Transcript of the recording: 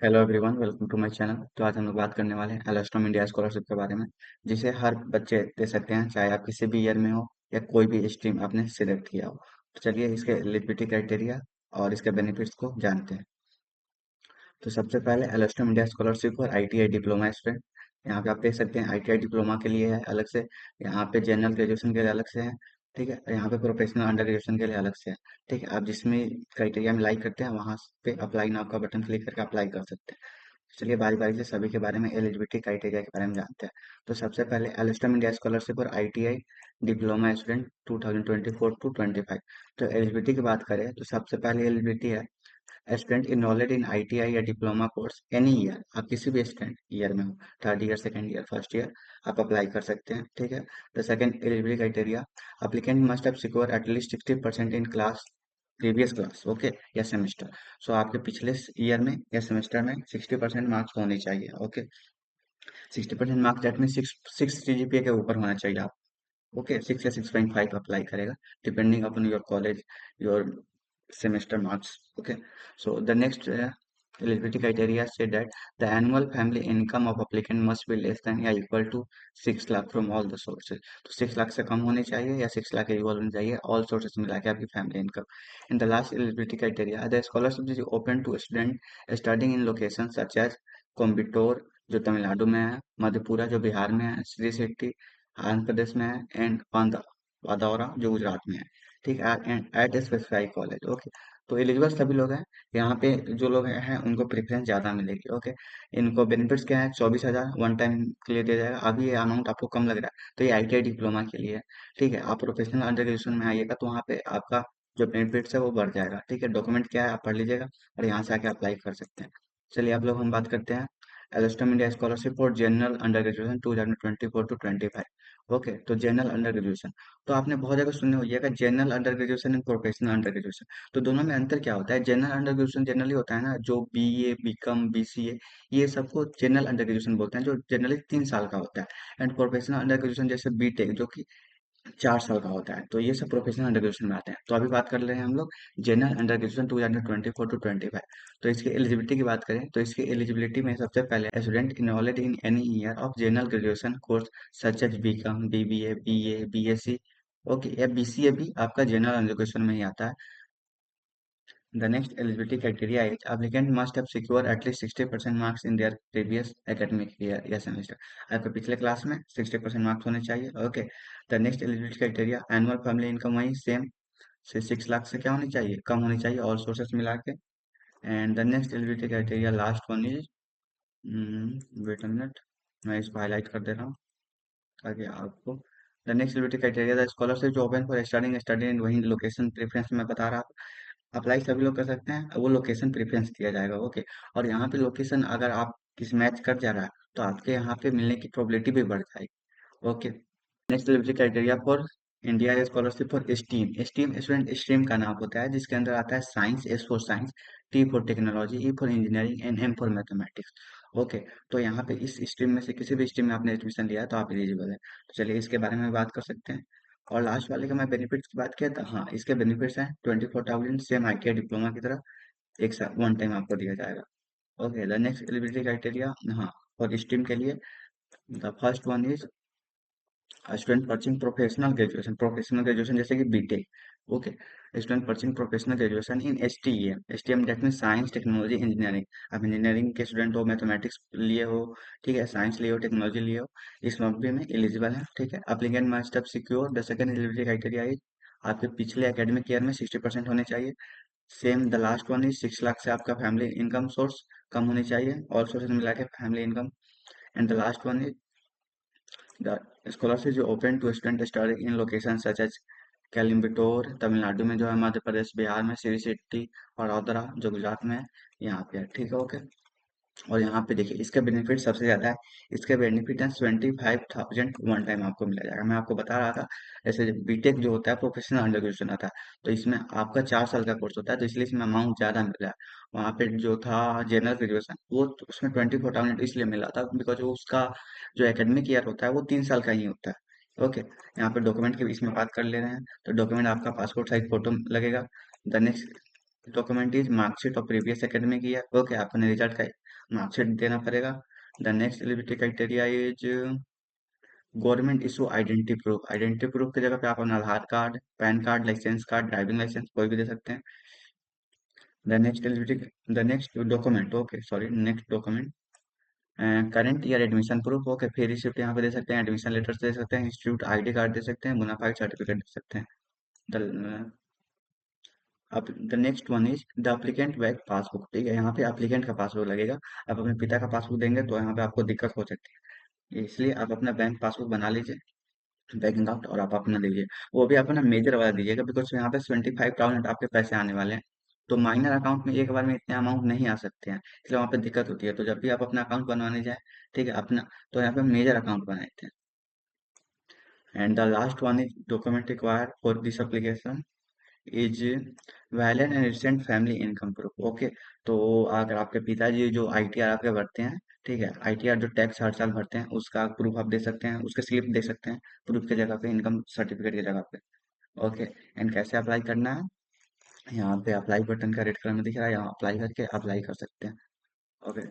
Hello everyone, welcome to my channel. तो आज हम लोग बात करने वाले हैं एलस्टॉम इंडिया स्कॉलरशिप के बारे में, जिसे हर बच्चे दे सकते हैं, चाहे आप किसी भी ईयर में हो या कोई भी स्ट्रीम आपने सिलेक्ट किया हो। तो चलिए इसके एलिजिबिलिटी क्राइटेरिया और इसके बेनिफिट्स को जानते हैं। तो सबसे पहले एलस्टॉम इंडिया स्कॉलरशिप और आईटीआई डिप्लोमा स्टूडेंट, यहाँ पे आप देख सकते हैं आईटीआई डिप्लोमा के लिए है अलग से, यहाँ पे जनरल ग्रेजुएशन के लिए अलग से है। ठीक है, यहाँ पे प्रोफेशनल अंडर ग्रेजुएशन के लिए अलग से है। ठीक है, आप जिसमें क्राइटेरिया में लाइक करते हैं वहां पे अप्लाई नाउ का बटन क्लिक करके अप्लाई कर सकते हैं। चलिए बारी बारी से सभी के बारे में एलिजिबिलिटी क्राइटेरिया के बारे में जानते हैं। तो सबसे पहले एलस्टम इंडिया स्कॉलरशिप और आईटीआई डिप्लोमा स्टूडेंट 2024 टू 25। तो एलिजिबिलिटी की बात करें तो सबसे पहले एलिजिबिलिटी है स्टूडेंट इनरोल्ड इन आईटीआई या डिप्लोमा कोर्स एनी ईयर। आप किसी भी स्टूडेंट ईयर में हो, third year, second year, first year, आप अप्लाई कर सकते हैं। ठीक है, the second eligibility criteria, applicant must have secure at least 60% in class previous class, okay, या सेमेस्टर। सो आपके पिछले ईयर में या सेमेस्टर में 60% मार्क्स होने चाहिए। Okay, 60% marks that mean six six CGPA के ऊपर होना चाहिए आप। ओके, 6 या 6.5 अप्लाई करेगा, depending upon your college, your semester marks. Okay, so the next eligibility criteria say that the annual family income of applicant must be less than या equal to 6 lakh from all the sources। तो 6 लाख से कम होनी चाहिए या 6 लाख के equal होनी चाहिए, all sources मिला के आपकी family income. In the last eligibility criteria, the scholarship is open to student studying in locations such as कोम्बिटोर जो तमिलनाडु में है, मधेपुरा जो बिहार में है, श्री सिटी आंध्र प्रदेश में है, एंड वादावरा जो गुजरात में है। ठीक है, and eight specified college. Okay, तो एलिजिबल सभी लोग हैं। यहाँ पे जो लोग हैं उनको प्रेफरेंस ज्यादा मिलेगी। ओके, इनको बेनिफिट्स क्या है, 24,000 वन टाइम के लिए दिया जाएगा। अभी ये अमाउंट आपको कम लग रहा है तो ये आईटीआई डिप्लोमा के लिए है। ठीक है, आप प्रोफेशनल अंडर ग्रेजुएशन में आइएगा तो वहाँ पे आपका जो बेनिफिट्स है वो बढ़ जाएगा। ठीक है, डॉक्यूमेंट क्या है आप पढ़ लीजिएगा और यहाँ से आके अप्लाई कर सकते हैं। चलिए आप लोग हम बात करते हैं Alstom India scholarship for general under graduation 2024 to 25। Okay, तो जनरल अंडर ग्रेजुएशन, तो आपने बहुत जगह सुने होइएगा general under graduation and professional under graduation. तो दोनों में अंतर क्या होता है? जनरल अंडर ग्रेजुएशन जनरली होता है ना, जो बीए, बीकॉम, बीसीए, ये सबको जनरल अंडर ग्रेजुएशन बोलते हैं, जो जनरली 3 साल का होता है। एंड प्रोफेशनल अंडर ग्रेजुएशन जैसे बीटेक जो कि 4 साल का होता है। तो ये सब प्रोफेशनल अंडर ग्रेजुएशन में आते हैं। तो अभी बात कर रहे हैं हम लोग जनरल अंडर ग्रेजुएशन 2024 टू 25। तो इसकी एलिजिबिलिटी की बात करें तो इसकी एलिजिबिलिटी में सबसे पहले student enrolled in any year of general graduation course such as BCom, BBA, BA, BSc, okay, या बीसीए भी आपका जनरल अंडर ग्रेजुएशन में ही आता है। The next eligibility criteria is applicant must have secured at least 60% marks in their previous academic year या semester। आपके पिछले class में 60% मार्क्स होने चाहिए। Okay, the next eligibility criteria annual family income वही सेम से 6 लाख से क्या होनी चाहिए, कम होनी चाहिए, ऑल सोर्सेस मिला के। And the next eligibility criteria last one is, wait a minute, मैं इसको हाईलाइट कर दे रहा हूँ ताकि आपको। The next eligibility criteria the scholarship जो open for studying study in वही लोकेशन प्रेफरेंस में बता रहा, अप्लाई सभी लोग कर सकते हैं, वो लोकेशन प्रेफरेंस दिया जाएगा। ओके, और यहाँ पे लोकेशन अगर आप किस मैच कर जा रहा है तो आपके यहाँ पे मिलने की प्रोबेबिलिटी भी बढ़ जाएगी। Okay, next eligibility criteria for India scholarship for STEM. STEM student stream का नाम होता है जिसके अंदर आता है science, S for science, T for technology, E for engineering and M for mathematics. Okay, तो यहाँ पे इस स्ट्रीम में से किसी भी स्ट्रीम में आपने एडमिशन लिया है तो आप एलिजिबल है। तो चलिए इसके बारे में बात कर सकते हैं। और लास्ट वाले का मैं बेनिफिट्स की बात किया था, हाँ इसके बेनिफिट्स हैं 24,000 सेम आईटीआई डिप्लोमा की तरह एक साथ वन टाइम आपको दिया जाएगा। Okay, the next eligibility criteria, हाँ, फॉर स्ट्रीम के लिए the first one is student pursuing professional graduation. Professional graduation जैसे कि BTech. Okay, student pursuing professional graduation in STEM. STEM that mean science, technology, engineering. आप engineering के student हो, mathematics लिए हो, ठीक है, साइंस लिए हो, टेक्नोलॉजी लिए हो, इस मौके में एलिजिबल है। ठीक है, applicant must have secure the second eligibility criteria is आपके पिछले एकेडमिक ईयर में 60% होने चाहिए। Same the last one is 6 lakh से आपका फैमिली इनकम सोर्स कम होनी चाहिए, ऑल सोर्सेज मिला के family income. And the last one is The scholarship is open to student studying in locations such as Coimbatore Tamil Nadu में जो है, मध्य प्रदेश, बिहार में श्री सिटी, और औदरा जो गुजरात में है, यहाँ पे है। ठीक है, ओके। और यहाँ पे देखिए इसके बेनिफिट सबसे ज्यादा है। इसके बेनिफिट है 25,000 वन टाइम आपको मिला जाएगा। मैं आपको बता रहा था जैसे बीटेक जो होता है प्रोफेशनल अंडर ग्रेजुएशन आता है, तो इसमें आपका 4 साल का कोर्स होता है, तो इसलिए इसमें अमाउंट ज्यादा मिल रहा है। वहाँ पे जो था जनरल ग्रेजुएशन वो तो उसमें 24,000 इसलिए मिला था बिकॉज वो उसका जो एकेडमिक ईयर होता है वो 3 साल का ही होता है। ओके, यहाँ पे डॉक्यूमेंट की इसमें बात कर ले रहे हैं तो डॉक्यूमेंट आपका पासपोर्ट साइज फोटो लगेगा। The next document is marksheet of previous academic year. Okay, अपने रिजल्ट का मार्कशीट देना पड़ेगा। The next eligibility criteria is government issue identity proof. Identity proof की जगह पे आप अपना Aadhaar card, PAN card, licence card, driving licence कोई भी दे सकते हैं। The next eligibility, the next document, okay sorry, next document current year admission proof. Okay, fee receipt यहाँ पे दे सकते हैं, एडमिशन लेटर दे सकते हैं, इंस्टीट्यूट आईडी कार्ड दे सकते हैं, बोनाफाइड सर्टिफिकेट दे सकते हैं। द अब the next one is the applicant bank passbook. ठीक है, यहाँ पे एप्लीकेंट का पासबुक लगेगा। आप अपने पिता का पासबुक देंगे तो यहाँ पे आपको दिक्कत हो सकती है, इसलिए आप अपना बैंक पासबुक बना लीजिए, बैंक अकाउंट, और आप अपना दीजिए। वो भी अपना मेजर वाला दीजिएगा, बिकॉज यहाँ पे 25,000 आपके पैसे आने वाले हैं। तो माइनर अकाउंट में एक बार में इतने अमाउंट नहीं आ सकते हैं, इसलिए वहाँ पे दिक्कत होती है। तो जब भी आप अपना अकाउंट बनवाने जाए, ठीक है अपना, तो यहाँ पे मेजर अकाउंट बनाए थे। And the last one is document required for this application is valid and recent family income proof. Okay, तो अगर आपके पिताजी जो आईटीआर आपके भरते हैं, ठीक है, आईटीआर जो टैक्स हर साल भरते हैं, उसका प्रूफ आप दे सकते हैं, उसके स्लिप दे सकते हैं प्रूफ की जगह पे, इनकम सर्टिफिकेट की जगह पे। ओके, एंड कैसे अप्लाई करना है, यहाँ पे अप्लाई बटन का रेड कलर में दिख रहा है, यहाँ अप्लाई करके अप्लाई कर सकते हैं। ओके।